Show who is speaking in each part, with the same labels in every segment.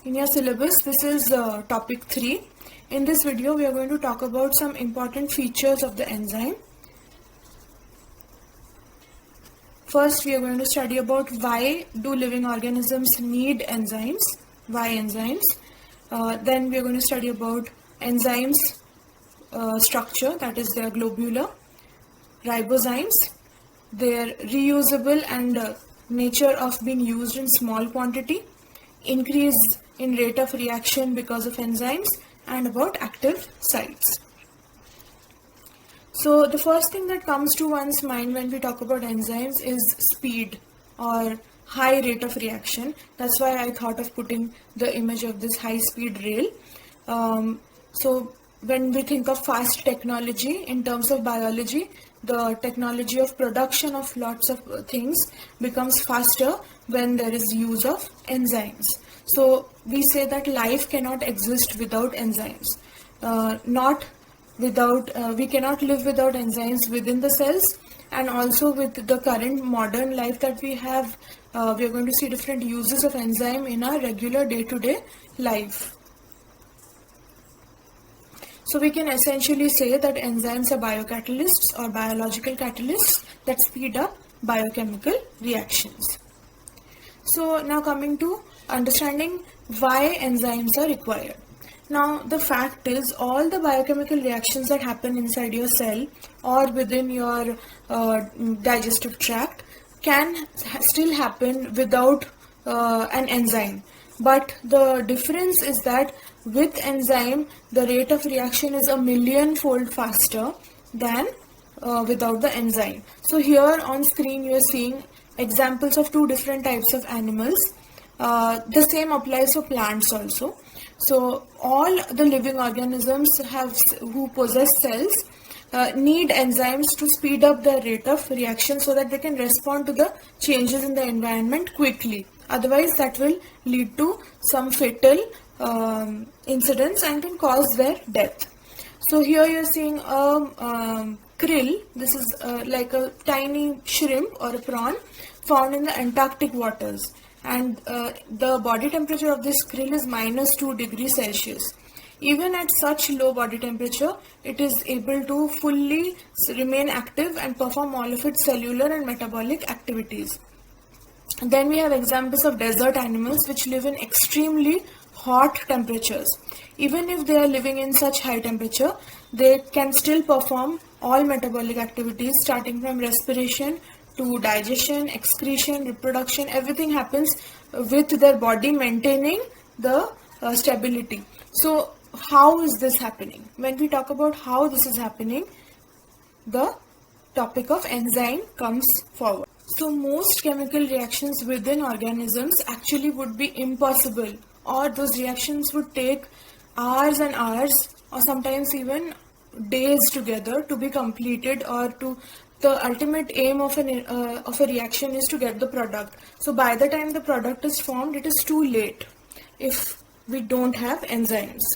Speaker 1: In your syllabus, this is topic 3. In this video, we are going to talk about some important features of the enzyme. First, we are going to study about why do living organisms need enzymes, why enzymes. Then we are going to study about enzymes structure, that is their globular, ribozymes, their reusable and nature of being used in small quantity, increase in rate of reaction because of enzymes, and about active sites. So the first thing that comes to one's mind when we talk about enzymes is speed or high rate of reaction. That's why I thought of putting the image of this high speed rail. So when we think of fast technology in terms of biology, the technology of production of lots of things becomes faster when there is use of enzymes. So we say that life cannot exist without enzymes. We cannot live without enzymes within the cells, and also with the current modern life that we have, we are going to see different uses of enzyme in our regular day-to-day life. So we can essentially say that enzymes are biocatalysts or biological catalysts that speed up biochemical reactions. So now coming to understanding why enzymes are required. Now the fact is, all the biochemical reactions that happen inside your cell or within your digestive tract can still happen without an enzyme. But the difference is that with enzyme, the rate of reaction is 1,000,000-fold faster than without the enzyme. So here on screen you are seeing examples of two different types of animals. The same applies for plants also. So all the living organisms who possess cells need enzymes to speed up the rate of reaction so that they can respond to the changes in the environment quickly. Otherwise that will lead to some fatal incidents and can cause their death. So here you are seeing a krill. This is like a tiny shrimp or a prawn found in the Antarctic waters, and the body temperature of this krill is -2 degrees Celsius. Even at such low body temperature, it is able to fully remain active and perform all of its cellular and metabolic activities. Then we have examples of desert animals which live in extremely hot temperatures. Even if they are living in such high temperature, they can still perform all metabolic activities, starting from respiration to digestion, excretion, reproduction. Everything happens with their body maintaining the stability. So how is this happening? When we talk about how this is happening, the topic of enzyme comes forward. So most chemical reactions within organisms actually would be impossible, or those reactions would take hours and hours, or sometimes even days together to be completed, or to the ultimate aim of a reaction is to get the product. So by the time the product is formed, it is too late if we don't have enzymes.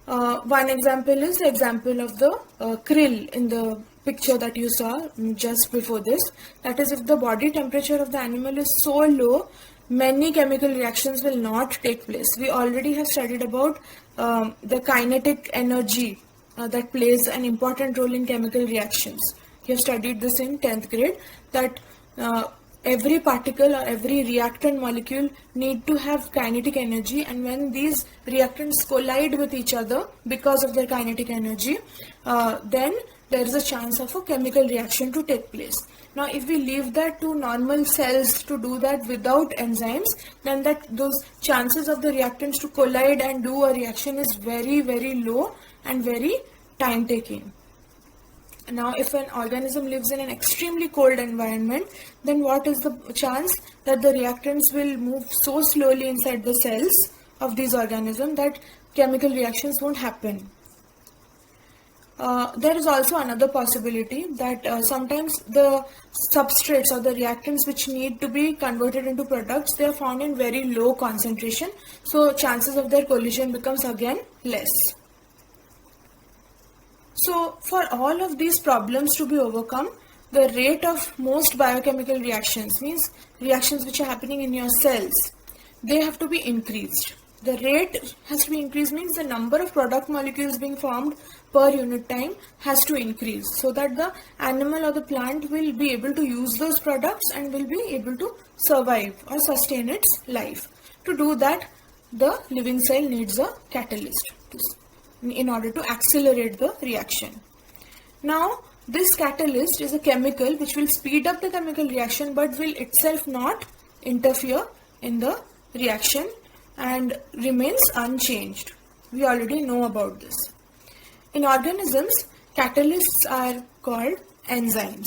Speaker 1: One example is the example of the krill in the picture that you saw just before this. That is, if the body temperature of the animal is so low, many chemical reactions will not take place. We already have studied about the kinetic energy that plays an important role in chemical reactions. You have studied this in 10th grade, that every particle or every reactant molecule need to have kinetic energy, and when these reactants collide with each other because of their kinetic energy, then there is a chance of a chemical reaction to take place. Now if we leave that to normal cells to do that without enzymes, then those chances of the reactants to collide and do a reaction is very, very low and very time taking. Now if an organism lives in an extremely cold environment, then what is the chance that the reactants will move so slowly inside the cells of these organisms that chemical reactions won't happen? There is also another possibility that sometimes the substrates or the reactants which need to be converted into products, they are found in very low concentration, so chances of their collision becomes again less. So for all of these problems to be overcome, the rate of most biochemical reactions, means reactions which are happening in your cells, they have to be increased. The rate has to be increased means the number of product molecules being formed per unit time has to increase, so that the animal or the plant will be able to use those products and will be able to survive or sustain its life. To do that, the living cell needs a catalyst in order to accelerate the reaction. Now, this catalyst is a chemical which will speed up the chemical reaction but will itself not interfere in the reaction and remains unchanged. We already know about this. In organisms, catalysts are called enzymes,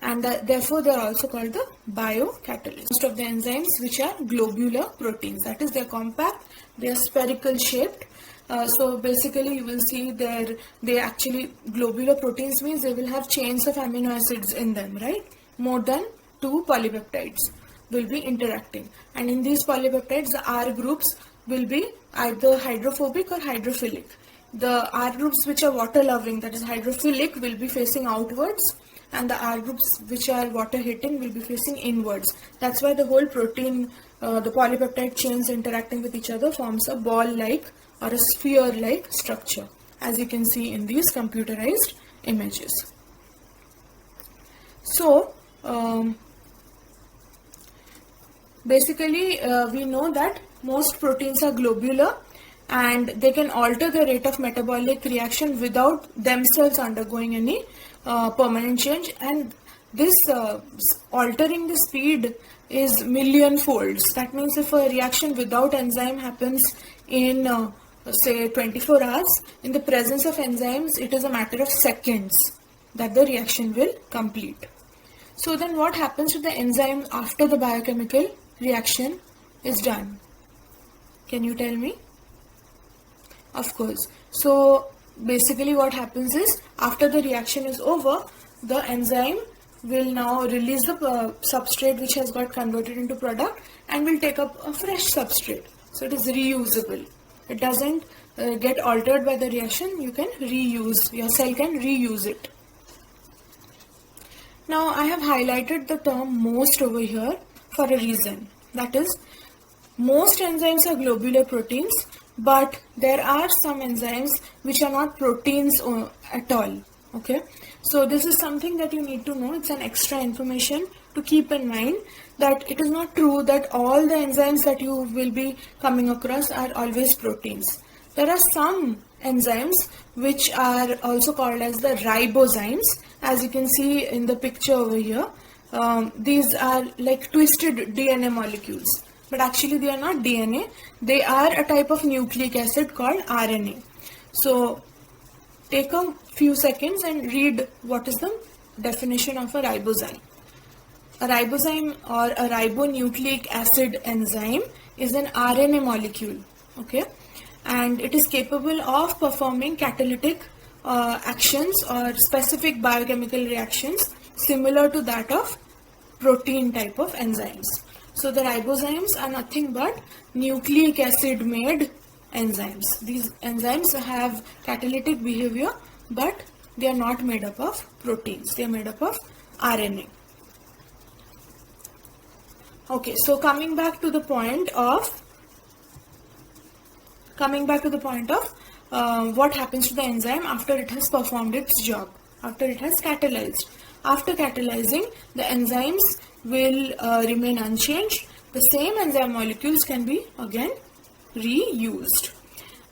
Speaker 1: and therefore they are also called the biocatalysts. Most of the enzymes which are globular proteins, that is, they are compact, they are spherical shaped. So basically you will see they actually, globular proteins means they will have chains of amino acids in them, right? More than 2 polypeptides will be interacting, and in these polypeptides the R groups will be either hydrophobic or hydrophilic. The R groups which are water loving, that is hydrophilic, will be facing outwards, and the R groups which are water hating will be facing inwards. That's why the whole protein, the polypeptide chains interacting with each other forms a ball like or a sphere like structure, as you can see in these computerized images. So basically we know that most proteins are globular and they can alter the rate of metabolic reaction without themselves undergoing any permanent change, and this altering the speed is million folds. That means if a reaction without enzyme happens in say 24 hours, in the presence of enzymes it is a matter of seconds that the reaction will complete. So then what happens to the enzyme after the biochemical reaction is done? Can you tell me? Of course. So basically what happens is, after the reaction is over, the enzyme will now release the substrate which has got converted into product and will take up a fresh substrate. So it is reusable. It doesn't get altered by the reaction. You can reuse, your cell can reuse it. Now I have highlighted the term most over here for a reason. That is, most enzymes are globular proteins, but there are some enzymes which are not proteins at all. Okay, so this is something that you need to know. It's an extra information to keep in mind, that it is not true that all the enzymes that you will be coming across are always proteins. There are some enzymes which are also called as the ribozymes, as you can see in the picture over here. These are like twisted DNA molecules, but actually they are not DNA. They are a type of nucleic acid called RNA. So take a few seconds and read what is the definition of a ribozyme. A ribozyme or a ribonucleic acid enzyme is an RNA molecule, okay, and it is capable of performing catalytic actions or specific biochemical reactions similar to that of protein type of enzymes. So the ribozymes are nothing but nucleic acid made enzymes. These enzymes have catalytic behavior, but they are not made up of proteins. They are made up of RNA. Okay, so coming back to the point of what happens to the enzyme after it has performed its job, after it has catalyzed. After catalyzing, the enzymes will remain unchanged. The same enzyme molecules can be again reused.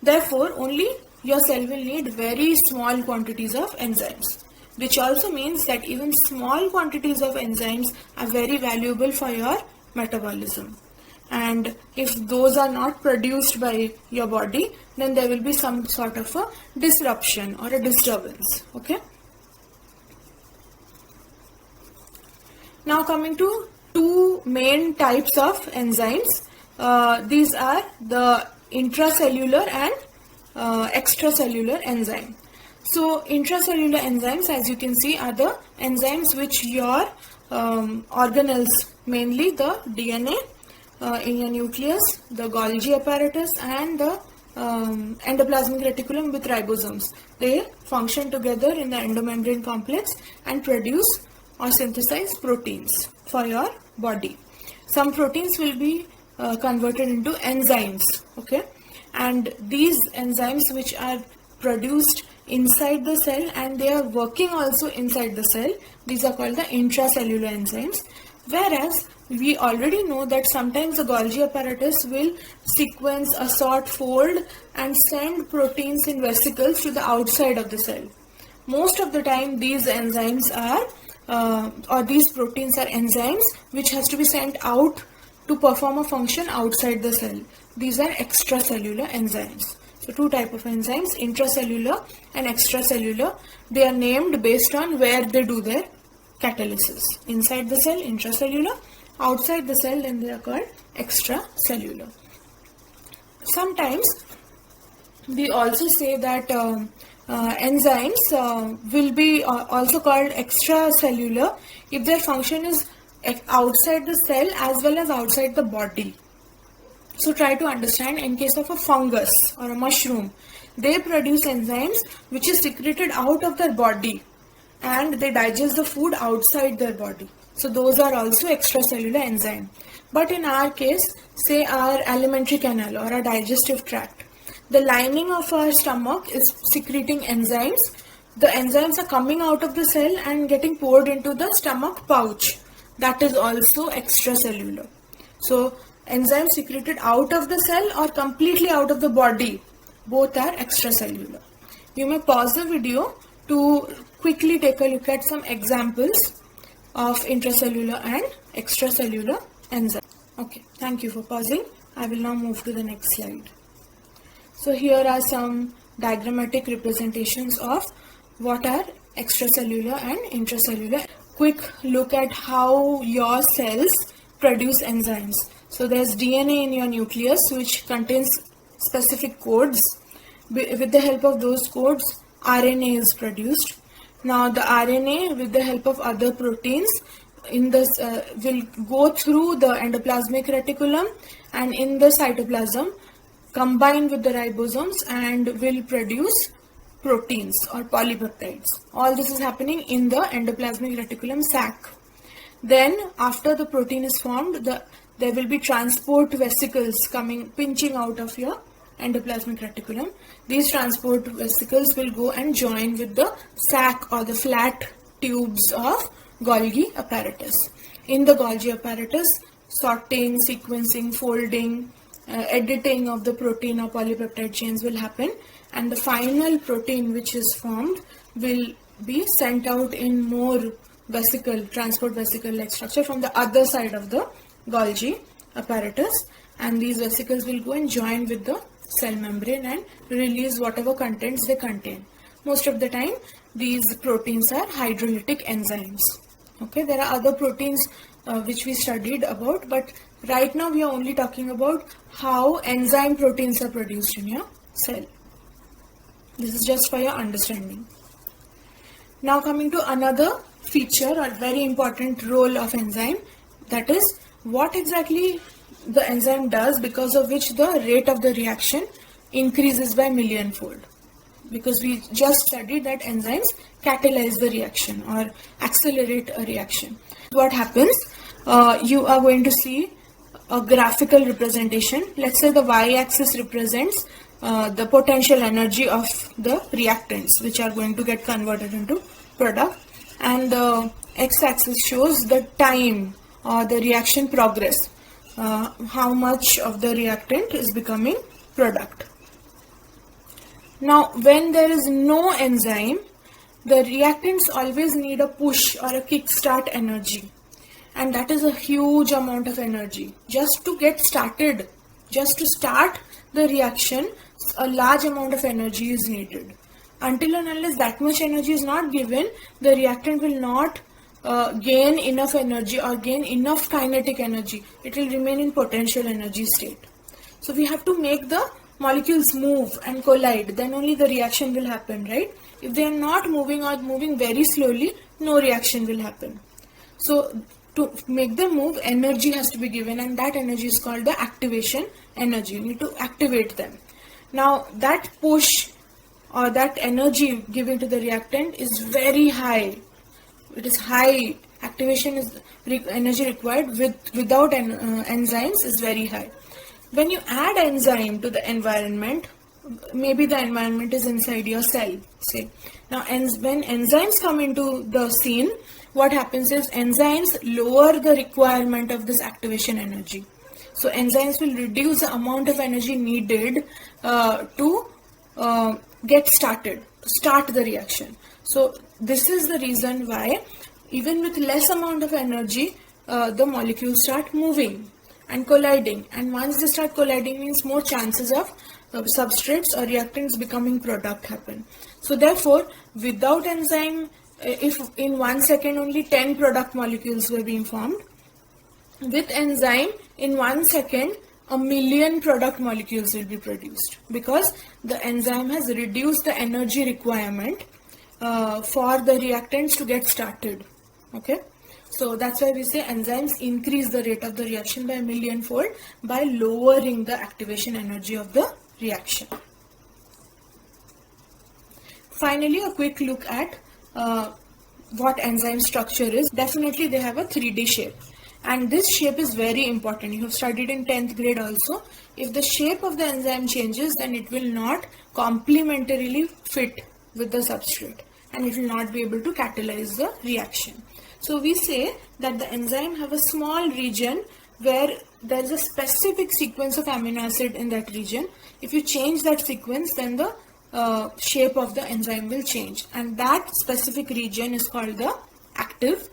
Speaker 1: Therefore, only your cell will need very small quantities of enzymes, which also means that even small quantities of enzymes are very valuable for your metabolism. And if those are not produced by your body, then there will be some sort of a disruption or a disturbance. Okay. Now coming to two main types of enzymes. These are the intracellular and extracellular enzyme. So intracellular enzymes, as you can see, are the enzymes which your organelles, mainly the DNA in your nucleus, the Golgi apparatus and the endoplasmic reticulum with ribosomes, they function together in the endomembrane complex and produce or synthesize proteins for your body. Some proteins will be converted into enzymes. Okay, and these enzymes which are produced inside the cell and they are working also inside the cell, these are called the intracellular enzymes. Whereas we already know that sometimes the Golgi apparatus will sequence, assort, fold and send proteins in vesicles to the outside of the cell. Most of the time these enzymes are these proteins are enzymes which has to be sent out to perform a function outside the cell. These are extracellular enzymes. So two type of enzymes, intracellular and extracellular. They are named based on where they do their catalysis. Inside the cell, intracellular. Outside the cell, then they are called extracellular. Sometimes we also say that enzymes will be also called extracellular if their function is outside the cell as well as outside the body. So try to understand, in case of a fungus or a mushroom, they produce enzymes which is secreted out of their body and they digest the food outside their body. So those are also extracellular enzyme. But in our case, say our alimentary canal or our digestive tract, the lining of our stomach is secreting enzymes. The enzymes are coming out of the cell and getting poured into the stomach pouch. That is also extracellular. So enzymes secreted out of the cell or completely out of the body, both are extracellular. You may pause the video to quickly take a look at some examples of intracellular and extracellular enzymes. Okay, thank you for pausing. I will now move to the next slide. So here are some diagrammatic representations of what are extracellular and intracellular. Quick look at how your cells produce enzymes. So there's DNA in your nucleus which contains specific codes. With the help of those codes, RNA is produced. Now the RNA, with the help of other proteins, will go through the endoplasmic reticulum and in the cytoplasm combine with the ribosomes and will produce proteins or polypeptides. All this is happening in the endoplasmic reticulum sac. Then after the protein is formed, there will be transport vesicles pinching out of your endoplasmic reticulum. These transport vesicles will go and join with the sac or the flat tubes of Golgi apparatus. In the Golgi apparatus, sorting, sequencing, folding, editing of the protein or polypeptide chains will happen, and the final protein which is formed will be sent out in more transport vesicle like structure from the other side of the Golgi apparatus, and these vesicles will go and join with the cell membrane and release whatever contents they contain. Most of the time these proteins are hydrolytic enzymes. Okay, there are other proteins which we studied about, but right now we are only talking about how enzyme proteins are produced in your cell. This is just for your understanding. Now coming to another feature or very important role of enzyme, that is what exactly the enzyme does, because of which the rate of the reaction increases by millionfold. Because we just studied that enzymes catalyze the reaction or accelerate a reaction. What happens? You are going to see a graphical representation. Let's say the y-axis represents the potential energy of the reactants which are going to get converted into product, and the x-axis shows the time or the reaction progress, how much of the reactant is becoming product. Now when there is no enzyme, the reactants always need a push or a kickstart energy, and that is a huge amount of energy. Just to get started, just to start the reaction, a large amount of energy is needed. Until and unless that much energy is not given, the reactant will not gain enough energy or gain enough kinetic energy. It will remain in potential energy state. So we have to make the molecules move and collide, then only the reaction will happen, right? If they are not moving or moving very slowly, no reaction will happen. So to make them move, energy has to be given, and that energy is called the activation energy. You need to activate them. Now that push or that energy given to the reactant is very high. It is high energy required without enzymes is very high. When you add enzyme to the environment, maybe the environment is inside your cell, say. Now, when enzymes come into the scene, what happens is enzymes lower the requirement of this activation energy. So, enzymes will reduce the amount of energy needed to start the reaction. So, this is the reason why even with less amount of energy, the molecules start moving and colliding. And once they start colliding, means more chances of substrates or reactants becoming product happen. So therefore, without enzyme, if in 1 second only 10 product molecules were being formed, with enzyme in 1 second 1,000,000 product molecules will be produced, because the enzyme has reduced the energy requirement for the reactants to get started. Okay, so that's why we say enzymes increase the rate of the reaction by 1,000,000-fold by lowering the activation energy of the reaction. Finally, a quick look at what enzyme structure is. Definitely they have a 3D shape, and this shape is very important. You have studied in 10th grade also. If the shape of the enzyme changes, then it will not complementarily fit with the substrate and it will not be able to catalyze the reaction. So we say that the enzyme have a small region where there is a specific sequence of amino acid in that region. If you change that sequence, then the shape of the enzyme will change, and that specific region is called the active.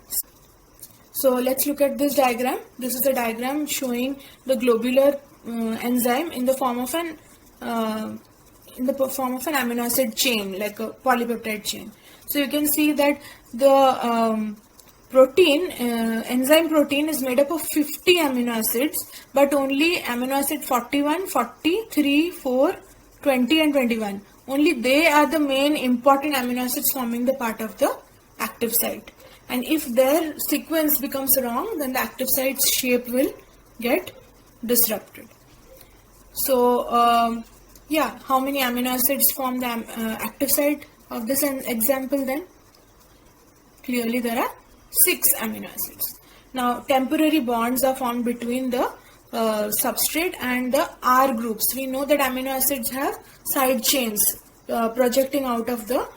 Speaker 1: So let's look at this diagram. This is a diagram showing the globular enzyme in the form of an amino acid chain, like a polypeptide chain. So you can see that the enzyme protein is made up of 50 amino acids, but only amino acid 41, 40, 3, 4, 20 and 21. Only they are the main important amino acids forming the part of the active site. And if their sequence becomes wrong, then the active site's shape will get disrupted. So, yeah, how many amino acids form the active site of this example then? Clearly there are 6 amino acids. Now, temporary bonds are formed between the substrate and the R groups. We know that amino acids have side chains projecting out of the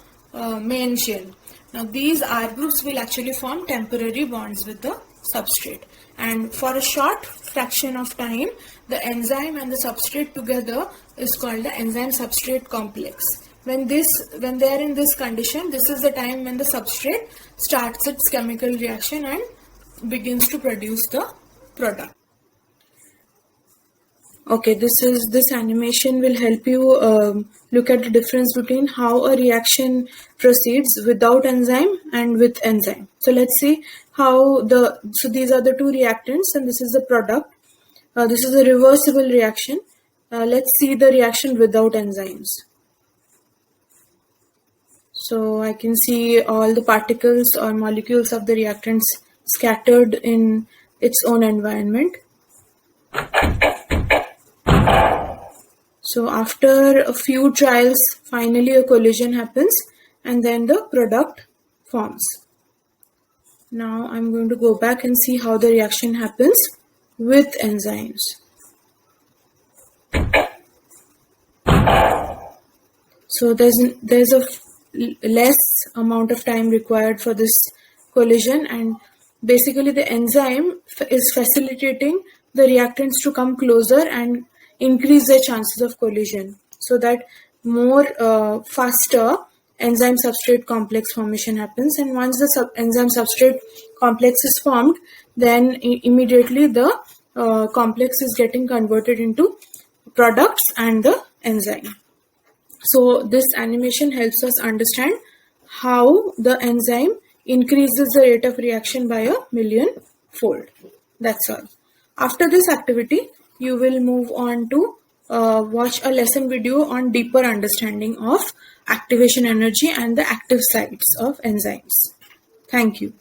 Speaker 1: main chain. Now, these R groups will actually form temporary bonds with the substrate, and for a short fraction of time, the enzyme and the substrate together is called the enzyme substrate complex. When they are in this condition, this is the time when the substrate starts its chemical reaction and begins to produce the product. Okay, this animation will help you look at the difference between how a reaction proceeds without enzyme and with enzyme. So let's see how so these are the two reactants and this is the product. This is a reversible reaction. Let's see the reaction without enzymes. So I can see all the particles or molecules of the reactants scattered in its own environment. So after a few trials, finally a collision happens and then the product forms. Now I'm going to go back and see how the reaction happens with enzymes. So there's a less amount of time required for this collision, and basically the enzyme is facilitating the reactants to come closer and increase their chances of collision, so that more faster enzyme substrate complex formation happens. And once the enzyme substrate complex is formed, then immediately the complex is getting converted into products and the enzyme. So this animation helps us understand how the enzyme increases the rate of reaction by 1,000,000-fold. That's all. After this activity, you will move on to watch a lesson video on deeper understanding of activation energy and the active sites of enzymes. Thank you.